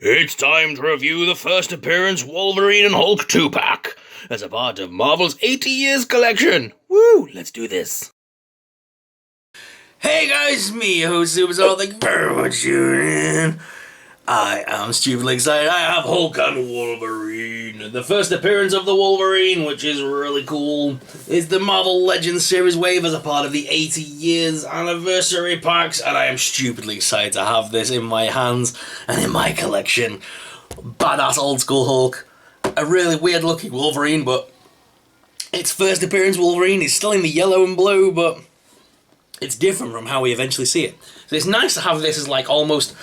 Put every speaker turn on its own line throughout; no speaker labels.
It's time to review the first appearance Wolverine and Hulk 2-pack as a part of Marvel's 80 Years collection. Woo, let's do this.
Hey guys, me, your host Superstar. Thank you very much for tuning in. I am stupidly excited. I have Hulk and Wolverine. The first appearance of the Wolverine, which is really cool, is the Marvel Legends series wave as a part of the 80 years anniversary packs, and I am stupidly excited to have this in my hands and in my collection. Badass old school Hulk. A really weird looking Wolverine, but its first appearance Wolverine is still in the yellow and blue, but it's different from how we eventually see it. So it's nice to have this as like almost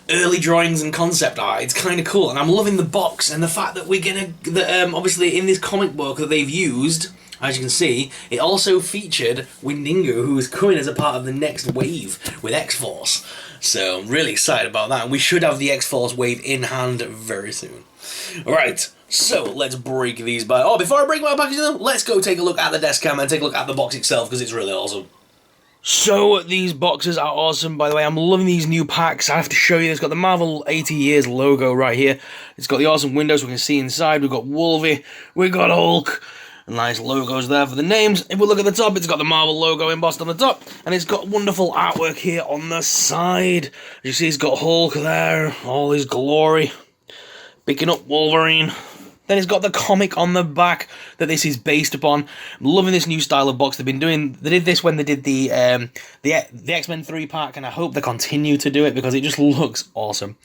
early drawings and concept art. It's kind of cool, and I'm loving the box and the fact that we're gonna obviously in this comic book that they've used, as you can see, it also featured Windingo, who is coming as a part of the next wave with X-Force. So I'm really excited about that, and we should have the X-Force wave in hand very soon. Alright, so let's break these by... Oh, before I break my packaging though, let's go take a look at the desk cam and take a look at the box itself, because it's really awesome.
So, these boxes are awesome, by the way. I'm loving these new packs. I have to show you, it's got the Marvel 80 Years logo right here. It's got the awesome windows we can see inside. We've got Wolvie, we've got Hulk. Nice logos there for the names. If we look at the top, it's got the Marvel logo embossed on the top. And it's got wonderful artwork here on the side. As you see, it's got Hulk there, all his glory. Picking up Wolverine. Then it's got the comic on the back that this is based upon. I'm loving this new style of box they've been doing. They did this when they did the X-Men 3-pack, and I hope they continue to do it because it just looks awesome.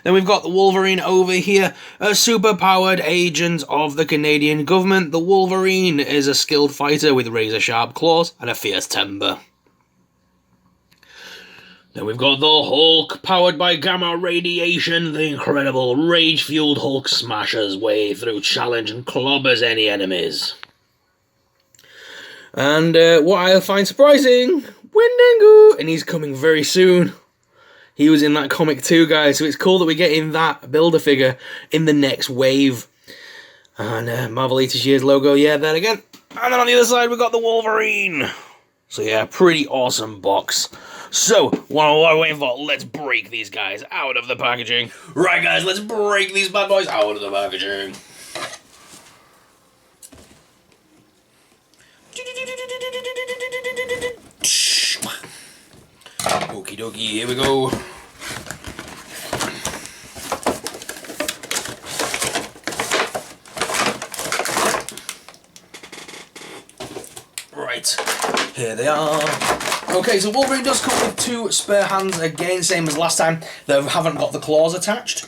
Then we've got the Wolverine over here, a super-powered agent of the Canadian government. The Wolverine is a skilled fighter with razor-sharp claws and a fierce temper. Then we've got the Hulk, powered by gamma radiation. The incredible rage-fueled Hulk smashes way through challenge and clobbers any enemies. And what I find surprising, Windingo, and he's coming very soon. He was in that comic too, guys, so it's cool that we're getting that Build-A-Figure in the next wave. And Marvel 80 Years logo, yeah, there again. And then on the other side, we've got the Wolverine. So yeah, pretty awesome box. So, while we're waiting for, let's break these guys out of the packaging.
Right guys, let's break these bad boys out of the packaging. Okie dokie, here we go. Right, here they are. Okay, so Wolverine does come with two spare hands again, same as last time. They haven't got the claws attached.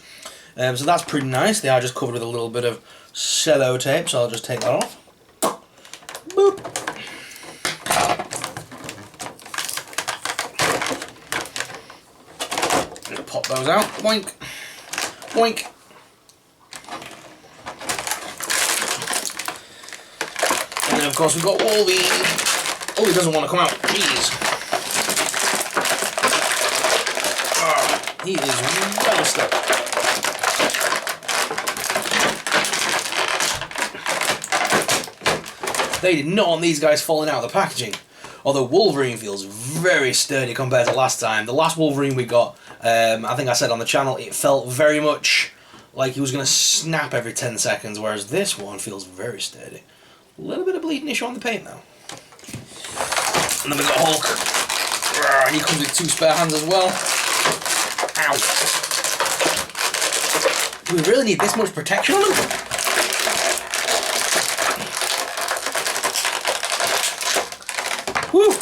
So that's pretty nice. They are just covered with a little bit of cello tape, so I'll just take that off. Boop. I'm gonna pop those out. Boink. Boink. And then of course we've got Wolverine. Oh, he doesn't want to come out. Jeez. He is well stuck. They did not want these guys falling out of the packaging. Although Wolverine feels very sturdy compared to last time. The last Wolverine we got, I think I said on the channel, it felt very much like he was going to snap every 10 seconds, whereas this one feels very sturdy. A little bit of bleeding issue on the paint though. And then we've got Hulk. And he comes with two spare hands as well. Ow. Do we really need this much protection on him? Woo!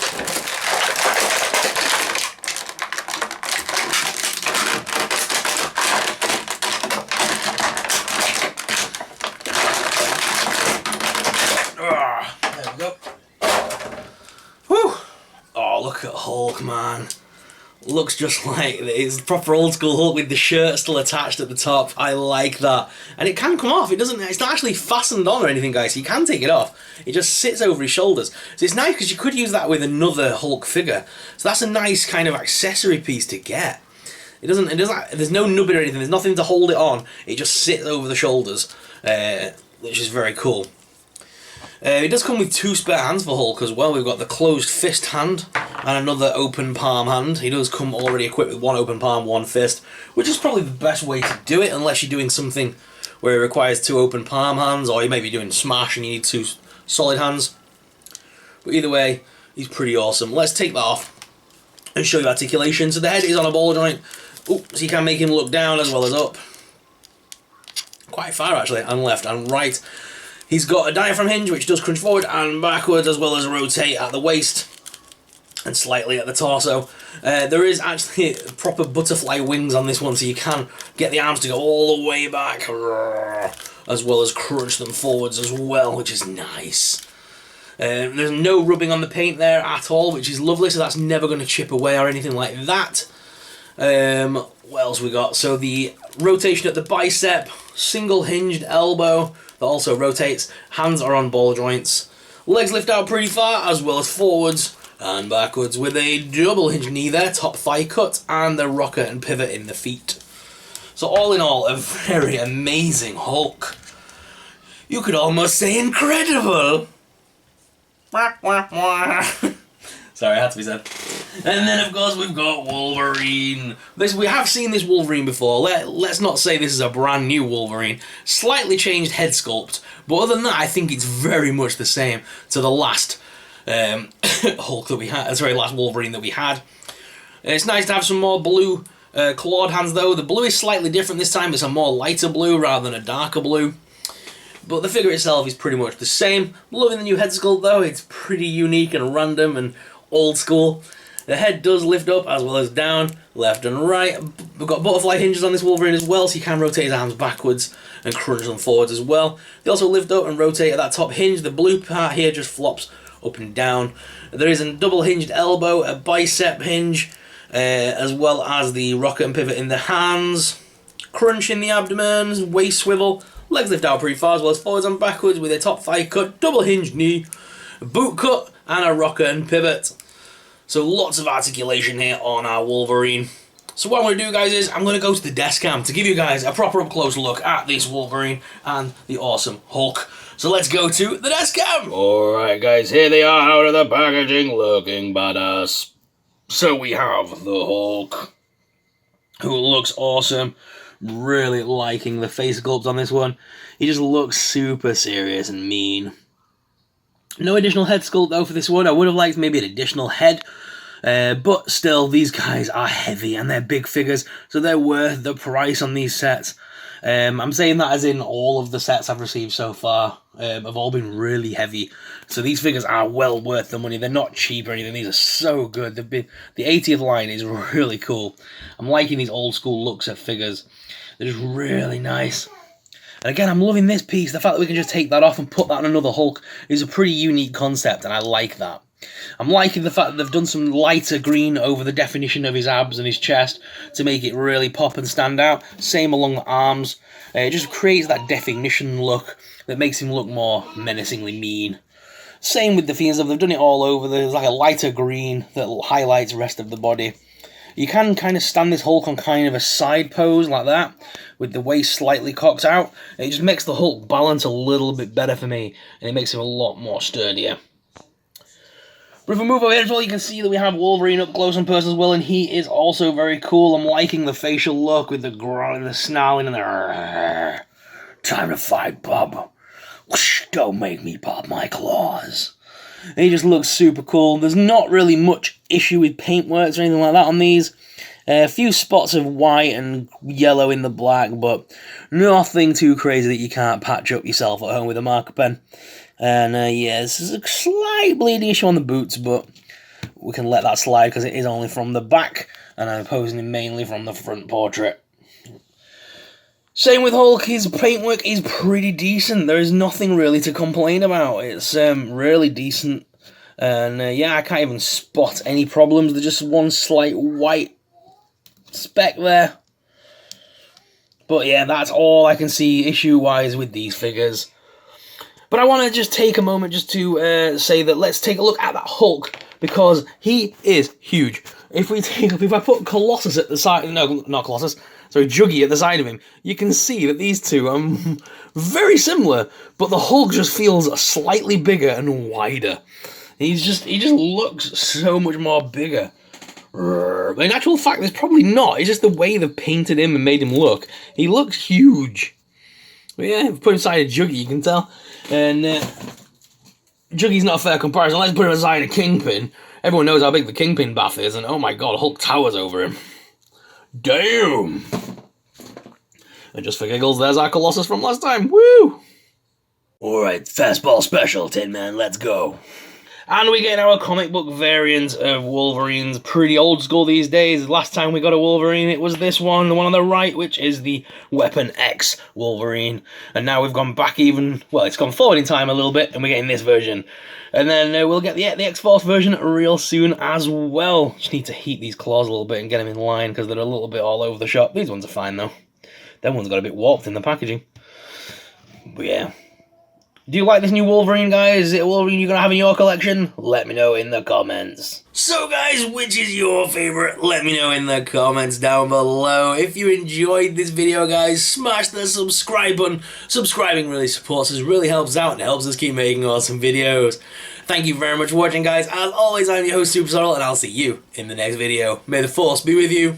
There we go. Woo! Oh, look at Hulk, man. Looks just like it's proper old school Hulk with the shirt still attached at the top. I like that. And it can come off. It's not actually fastened on or anything, guys. So you can take it off. It just sits over his shoulders. So it's nice because you could use that with another Hulk figure. So that's a nice kind of accessory piece to get. There's no nubbin or anything. There's nothing to hold it on. It just sits over the shoulders, which is very cool. It does come with 2 spare hands for Hulk as well. We've got the closed fist hand and another open palm hand. He does come already equipped with 1 open palm, 1 fist, which is probably the best way to do it, unless you're doing something where it requires 2 open palm hands, or you may be doing Smash and you need 2 solid hands. But either way, he's pretty awesome. Let's take that off and show you articulation. So the head is on a ball joint. Oh, so you can make him look down as well as up. Quite far actually, and left and right. He's got a diaphragm hinge which does crunch forward and backwards, as well as rotate at the waist and slightly at the torso. There is actually proper butterfly wings on this one, so you can get the arms to go all the way back, as well as crunch them forwards as well, which is nice. There's no rubbing on the paint there at all, which is lovely, so that's never going to chip away or anything like that. What else we got? So the rotation at the bicep, single hinged elbow that also rotates, hands are on ball joints, legs lift out pretty far, as well as forwards and backwards, with a double hinge knee there, top thigh cut, and the rocker and pivot in the feet. So all in all, a very amazing Hulk. You could almost say incredible. Sorry, it had to be said. And then, of course, we've got Wolverine. We have seen this Wolverine before. Let's not say this is a brand new Wolverine. Slightly changed head sculpt, but other than that, I think it's very much the same to the last Hulk that we had. Sorry, last Wolverine that we had. It's nice to have some more blue clawed hands, though. The blue is slightly different this time. It's a more lighter blue rather than a darker blue. But the figure itself is pretty much the same. Loving the new head sculpt, though. It's pretty unique and random and old school. The head does lift up as well as down, left and right. We've got butterfly hinges on this Wolverine as well, so you can rotate his arms backwards and crunch them forwards as well. They also lift up and rotate at that top hinge. The blue part here just flops up and down. There is a double hinged elbow, a bicep hinge, as well as the rocker and pivot in the hands. Crunch in the abdomen, waist swivel, legs lift out pretty far as well as forwards and backwards with a top thigh cut, double hinged knee, boot cut, and a rocker and pivot. So lots of articulation here on our Wolverine. So what I'm going to do, guys, is I'm going to go to the desk cam to give you guys a proper up-close look at this Wolverine and the awesome Hulk. So let's go to the desk cam.
Alright, guys, here they are out of the packaging, looking badass. So we have the Hulk, who looks awesome. Really liking the face sculpt on this one. He just looks super serious and mean. No additional head sculpt though for this one. I would have liked maybe an additional head, but still, these guys are heavy and they're big figures, so they're worth the price on these sets. I'm saying that as in all of the sets I've received so far have all been really heavy, so these figures are well worth the money. They're not cheap or anything. These are so good. The 80th line is really cool. I'm liking these old school looks at figures. They're just really nice. And again, I'm loving this piece. The fact that we can just take that off and put that on another Hulk is a pretty unique concept, and I like that. I'm liking the fact that they've done some lighter green over the definition of his abs and his chest to make it really pop and stand out. Same along the arms. It just creates that definition look that makes him look more menacingly mean. Same with the Fiends. They've done it all over. There's like a lighter green that highlights the rest of the body. You can kind of stand this Hulk on kind of a side pose like that, with the waist slightly cocked out. It just makes the Hulk balance a little bit better for me, and it makes him a lot more sturdier. But if we move over here as well, you can see that we have Wolverine up close and personal as well, and he is also very cool. I'm liking the facial look with the growl, the snarling, and the time to fight, bub. Whoosh, don't make me pop my claws. And he just looks super cool. There's not really much issue with paintworks or anything like that on these. A few spots of white and yellow in the black, but nothing too crazy that you can't patch up yourself at home with a marker pen. And yeah, this is a slight bleeding issue on the boots, but we can let that slide because it is only from the back, and I'm posing him mainly from the front portrait. Same with Hulk, his paintwork is pretty decent. There is nothing really to complain about. It's really decent. And yeah, I can't even spot any problems. There's just one slight white speck there. But yeah, that's all I can see issue-wise with these figures. But I want to just take a moment just to say that let's take a look at that Hulk, because he is huge. If I put Colossus at the side, no, not Colossus, Juggy at the side of him, you can see that these two are very similar, but the Hulk just feels slightly bigger and wider. He just looks so much more bigger. But in actual fact, it's probably not. It's just the way they've painted him and made him look. He looks huge. But yeah, if you put him inside a Juggy, you can tell. And Juggy's not a fair comparison. Let's put him inside a Kingpin. Everyone knows how big the Kingpin bath is, and oh my god, Hulk towers over him. Damn! And just for giggles, there's our Colossus from last time. Woo!
Alright, fastball special, Tin Man, let's go.
And we get our comic book variant of Wolverine's pretty old school these days. Last time we got a Wolverine, it was this one, the one on the right, which is the Weapon X Wolverine. And now we've gone back even, well, it's gone forward in time a little bit, and we're getting this version. And then we'll get the X-Force version real soon as well. Just need to heat these claws a little bit and get them in line, because they're a little bit all over the shop. These ones are fine, though. Them ones got a bit warped in the packaging. But yeah. Do you like this new Wolverine, guys? Is it a Wolverine you're going to have in your collection? Let me know in the comments.
So guys, which is your favourite? Let me know in the comments down below. If you enjoyed this video, guys, smash the subscribe button. Subscribing really supports us, really helps out, and helps us keep making awesome videos. Thank you very much for watching, guys. As always, I'm your host, Super Subtle, and I'll see you in the next video. May the Force be with you.